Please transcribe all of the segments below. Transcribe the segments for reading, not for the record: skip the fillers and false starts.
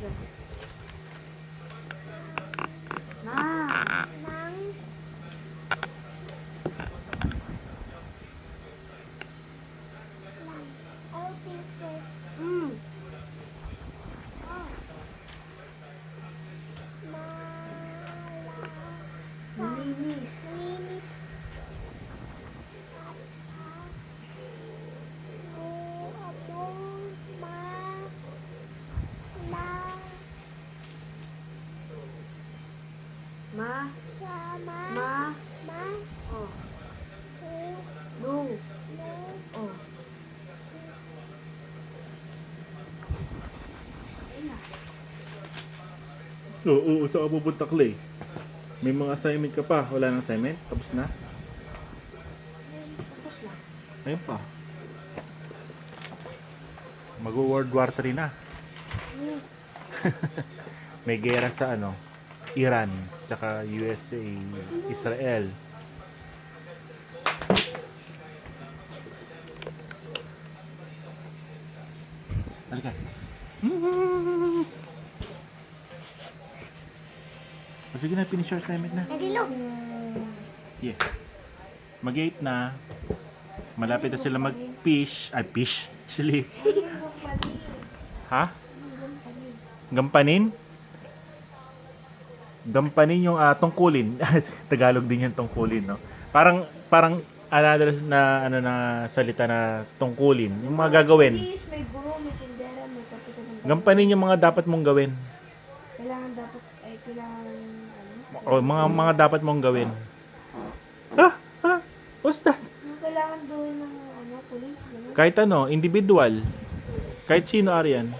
lang. Ma. Mm. Malinis. Ma. Ma. Oh. No. Oh. Oo, saan ka pupunta, Clay? May mga assignment ka pa. Wala nang assignment? Tapos na? Tapos na. Ayun pa. Mag-World War 3 na. Mm. May gera sa ano? Iran. Tsaka USA. Israel. Halika. O sige na, finish your assignment na. Yeah. Mag-8 na. Malapit na sila mag-fish. Ay, fish. Actually. Ha? Gampanin? Gampanin yung tungkulin. Tagalog din yung tungkulin, no? Parang another na ano na salita na tungkulin. Yung mga gagawin. Please, may guro, may tindera, may kapitan ng Gampanin yung mga dapat mong gawin. kailangan ano? O mga dapat mong gawin. What's that? Yung kailangan gawin ng police, gano'n. Kahit ano, individual. Kahit sino, Arian.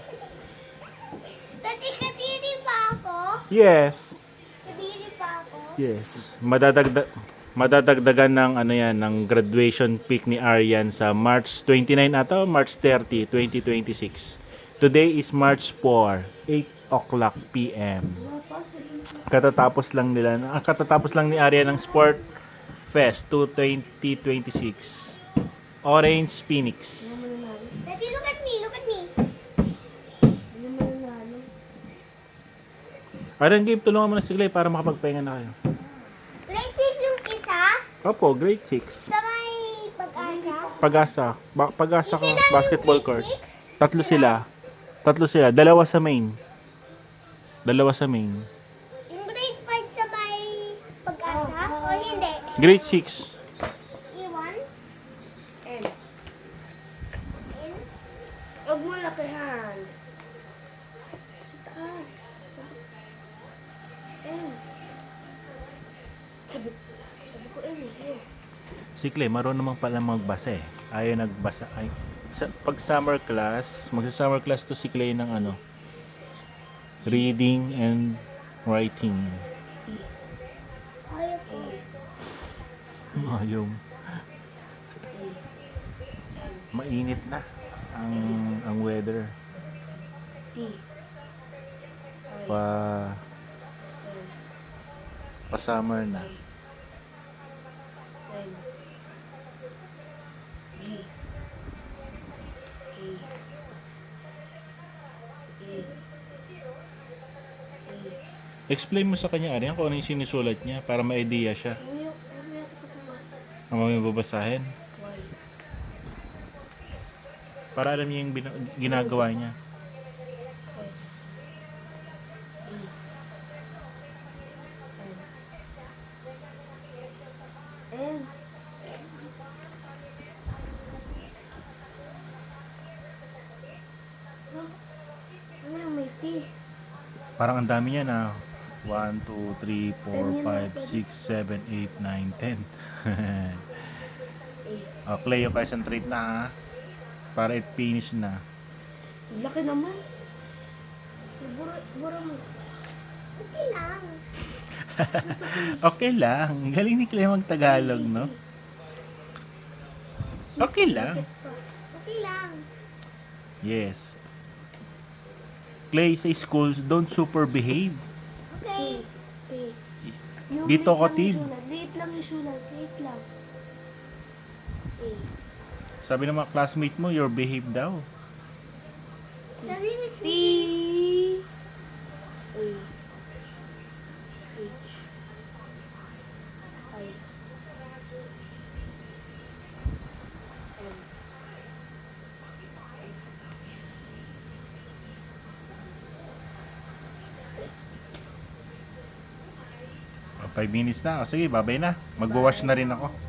Tati, kadiri pa ako? Yes. Kadiri pa ako? Yes. Madadagdagan ng ano yan, ng graduation peak ni Arian sa March 29 ata o March 30, 2026. Today is March 4, 8 o'clock p.m. Katatapos lang ni Arian ng Sport Fest 2026. Orange Phoenix. Tati, look at me, look at me. Hindi mo nanalo. Arian, Gabe, tulungan mo na si Clay para makapagpahinga na kayo. Grade 6 yung isa, Opo, grade 6. sa may pag-asa. Pag-asa ka, Isa lang yung basketball grade court. 6? Tatlo sila. Dalawa sa main. Yung grade 5 sa may pag-asa? O hindi? Grade 6. Iwan? N. In? Huwag mo lakihan. Sa taas. N. Sabi ko N eh. Si Clay, marunong naman pala magbasa eh. Ayaw nagbasa. Pag summer class, magsa-summer class to si Clay ng ano, reading and writing. Ayaw ko. Ayaw. Mainit na ang weather. T. Pa summer na. N. G. K. E. Explain mo sa kanya, Arian, kung ano yung sinusulat niya para ma-idea siya. Mamaya ko papabasa. Ang mga babasahin. Y. Para alam niya yung ginagawa niya. S. E. N. N. Ano yung may T? Parang ang dami niya na 1, 2, 3, 4, 5, 6, 7, 8, 9, 10. A. Okay, yung concentrate na ha. Para i-finish na. Laki naman. Bura mo. Okay lang. Okay lang. Galing ni Clay mag-Tagalog, no? Okay lang. Okay lang. Yes. Clay, sa schools, don't super behave. Okay. T. Dito ko, Tid. Liit lang yung sulat. Liit lang. A. Sabi ng mga classmate mo, you're behave daw. Sabi ni T. 5 minutes na. O sige, babay na. Magwawash na rin ako.